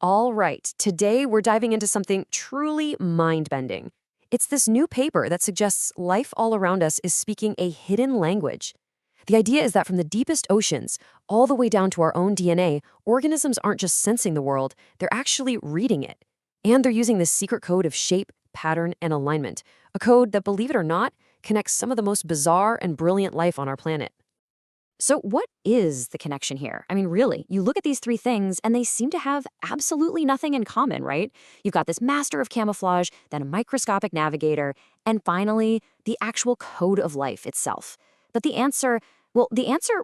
All right, today we're diving into something truly mind-bending. It's this new paper that suggests life all around us is speaking a hidden language. The idea is that from the deepest oceans, all the way down to our own DNA, organisms aren't just sensing the world, they're actually reading it. And they're using this secret code of shape, pattern, and alignment, a code that, believe it or not, connects some of the most bizarre and brilliant life on our planet. So, what is the connection here? I mean, really, you look at these three things and they seem to have absolutely nothing in common, right? You've got this master of camouflage, then a microscopic navigator, and finally, the actual code of life itself. But the answer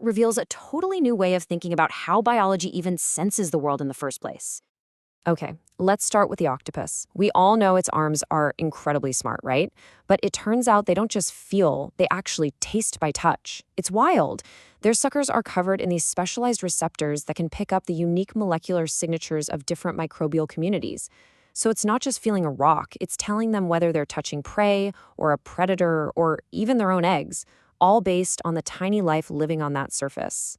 reveals a totally new way of thinking about how biology even senses the world in the first place. Okay, let's start with the octopus. We all know its arms are incredibly smart, right? But it turns out they don't just feel, they actually taste by touch. It's wild. Their suckers are covered in these specialized receptors that can pick up the unique molecular signatures of different microbial communities. So it's not just feeling a rock, it's telling them whether they're touching prey or a predator or even their own eggs, all based on the tiny life living on that surface.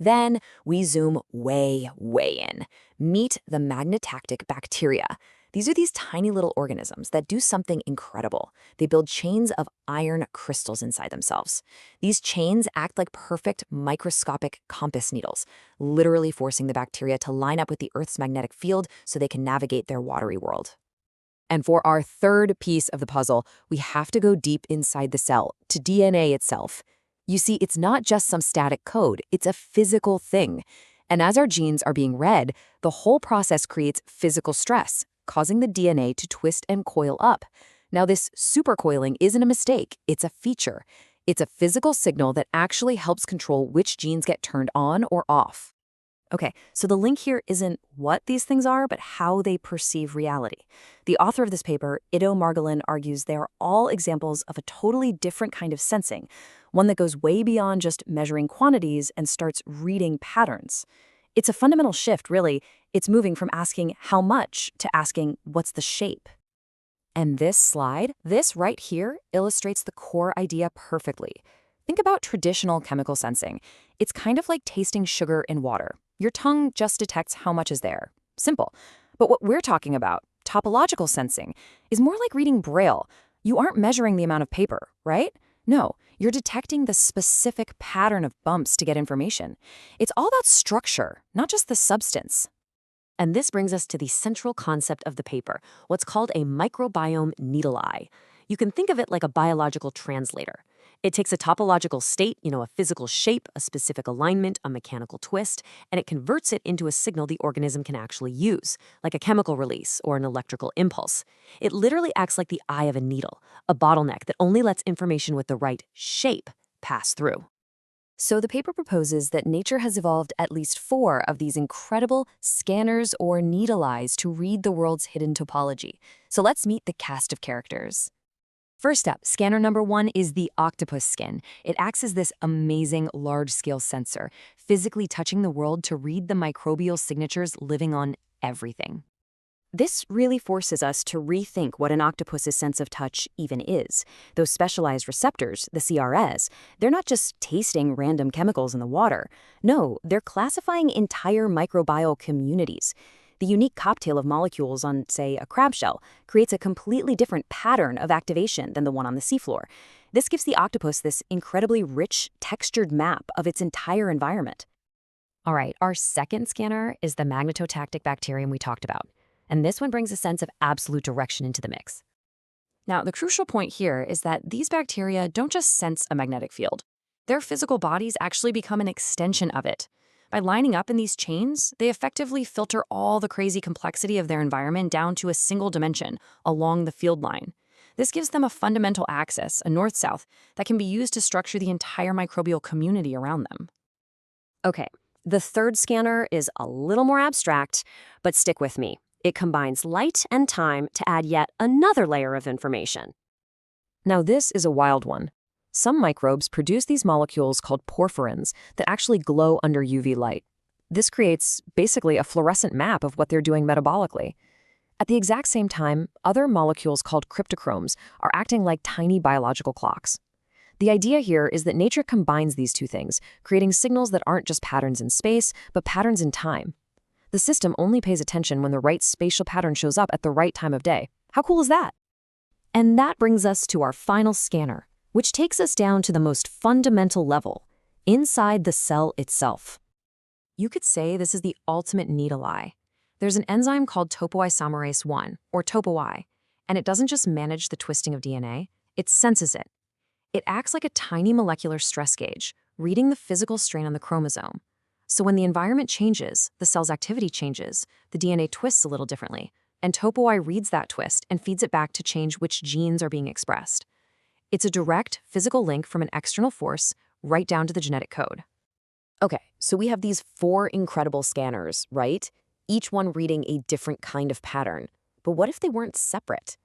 Then we zoom way, way in. Meet the magnetactic bacteria. These are these tiny little organisms that do something incredible. They build chains of iron crystals inside themselves. These chains act like perfect microscopic compass needles, literally forcing the bacteria to line up with the Earth's magnetic field so they can navigate their watery world. And for our third piece of the puzzle, we have to go deep inside the cell, to DNA itself. You see, it's not just some static code, it's a physical thing. And as our genes are being read, the whole process creates physical stress, causing the DNA to twist and coil up. Now, this supercoiling isn't a mistake, it's a feature. It's a physical signal that actually helps control which genes get turned on or off. Okay, so the link here isn't what these things are, but how they perceive reality. The author of this paper, Ido Margolin, argues they are all examples of a totally different kind of sensing, one that goes way beyond just measuring quantities and starts reading patterns. It's a fundamental shift, really. It's moving from asking how much to asking what's the shape. And this slide, this right here, illustrates the core idea perfectly. Think about traditional chemical sensing. It's kind of like tasting sugar in water. Your tongue just detects how much is there. Simple. But what we're talking about, topological sensing, is more like reading Braille. You aren't measuring the amount of paper, right? No, you're detecting the specific pattern of bumps to get information. It's all about structure, not just the substance. And this brings us to the central concept of the paper, what's called a microbiome needle eye. You can think of it like a biological translator. It takes a topological state, a physical shape, a specific alignment, a mechanical twist, and it converts it into a signal the organism can actually use, like a chemical release or an electrical impulse. It literally acts like the eye of a needle, a bottleneck that only lets information with the right shape pass through. So the paper proposes that nature has evolved at least 4 of these incredible scanners or needle eyes to read the world's hidden topology. So let's meet the cast of characters. First up, scanner number 1 is the octopus skin. It acts as this amazing large-scale sensor, physically touching the world to read the microbial signatures living on everything. This really forces us to rethink what an octopus's sense of touch even is. Those specialized receptors, the CRS, they're not just tasting random chemicals in the water. No, they're classifying entire microbial communities. The unique cocktail of molecules on, say, a crab shell creates a completely different pattern of activation than the one on the seafloor. This gives the octopus this incredibly rich, textured map of its entire environment. All right, our second scanner is the magnetotactic bacterium we talked about. And this one brings a sense of absolute direction into the mix. Now, the crucial point here is that these bacteria don't just sense a magnetic field. Their physical bodies actually become an extension of it. By lining up in these chains, they effectively filter all the crazy complexity of their environment down to a single dimension along the field line. This gives them a fundamental axis, a north-south, that can be used to structure the entire microbial community around them. Okay, the third scanner is a little more abstract, but stick with me. It combines light and time to add yet another layer of information. Now, this is a wild one. Some microbes produce these molecules called porphyrins that actually glow under UV light. This creates basically a fluorescent map of what they're doing metabolically. At the exact same time, other molecules called cryptochromes are acting like tiny biological clocks. The idea here is that nature combines these two things, creating signals that aren't just patterns in space, but patterns in time. The system only pays attention when the right spatial pattern shows up at the right time of day. How cool is that? And that brings us to our final scanner, which takes us down to the most fundamental level, inside the cell itself. You could say this is the ultimate needle eye. There's an enzyme called topoisomerase 1, or topo-I, and it doesn't just manage the twisting of DNA, it senses it. It acts like a tiny molecular stress gauge, reading the physical strain on the chromosome. So when the environment changes, the cell's activity changes, the DNA twists a little differently, and topo-I reads that twist and feeds it back to change which genes are being expressed. It's a direct physical link from an external force right down to the genetic code. Okay, so we have these 4 incredible scanners, right? Each one reading a different kind of pattern. But what if they weren't separate?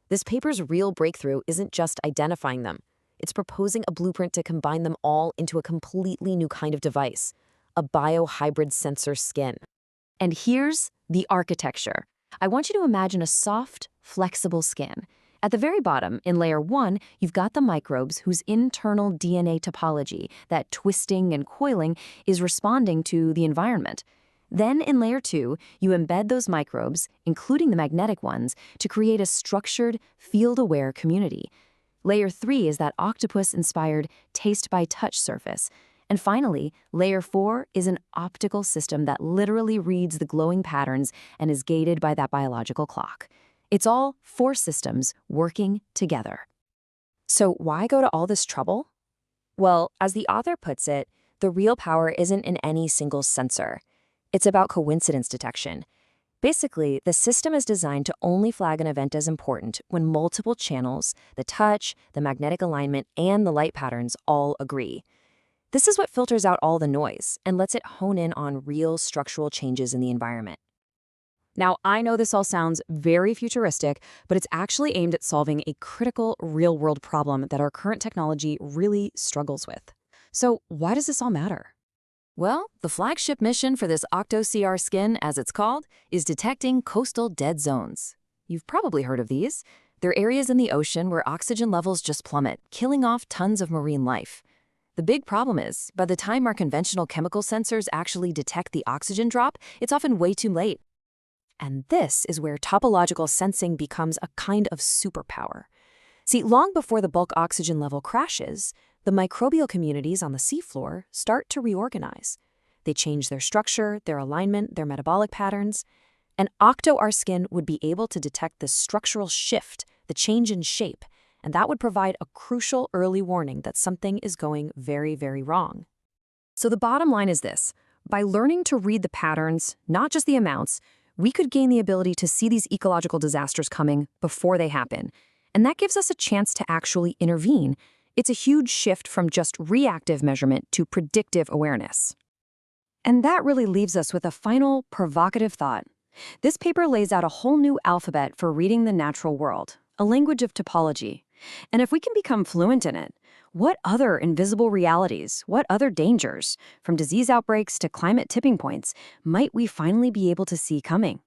This paper's real breakthrough isn't just identifying them. It's proposing a blueprint to combine them all into a completely new kind of device, a biohybrid sensor skin. And here's the architecture. I want you to imagine a soft, flexible skin. At the very bottom, in layer 1, you've got the microbes whose internal DNA topology, that twisting and coiling, is responding to the environment. Then in layer 2, you embed those microbes, including the magnetic ones, to create a structured, field-aware community. Layer 3 is that octopus-inspired taste-by-touch surface. And finally, layer 4 is an optical system that literally reads the glowing patterns and is gated by that biological clock. It's all 4 systems working together. So why go to all this trouble? Well, as the author puts it, the real power isn't in any single sensor. It's about coincidence detection. Basically, the system is designed to only flag an event as important when multiple channels, the touch, the magnetic alignment, and the light patterns all agree. This is what filters out all the noise and lets it hone in on real structural changes in the environment. Now, I know this all sounds very futuristic, but it's actually aimed at solving a critical real-world problem that our current technology really struggles with. So why does this all matter? Well, the flagship mission for this OctoCR skin, as it's called, is detecting coastal dead zones. You've probably heard of these. They're areas in the ocean where oxygen levels just plummet, killing off tons of marine life. The big problem is, by the time our conventional chemical sensors actually detect the oxygen drop, it's often way too late. And this is where topological sensing becomes a kind of superpower. See, long before the bulk oxygen level crashes, the microbial communities on the seafloor start to reorganize. They change their structure, their alignment, their metabolic patterns. And OctoCR skin would be able to detect the structural shift, the change in shape, and that would provide a crucial early warning that something is going very, very wrong. So the bottom line is this. By learning to read the patterns, not just the amounts, we could gain the ability to see these ecological disasters coming before they happen. And that gives us a chance to actually intervene. It's a huge shift from just reactive measurement to predictive awareness. And that really leaves us with a final provocative thought. This paper lays out a whole new alphabet for reading the natural world, a language of topology. And if we can become fluent in it, what other invisible realities, what other dangers, from disease outbreaks to climate tipping points, might we finally be able to see coming?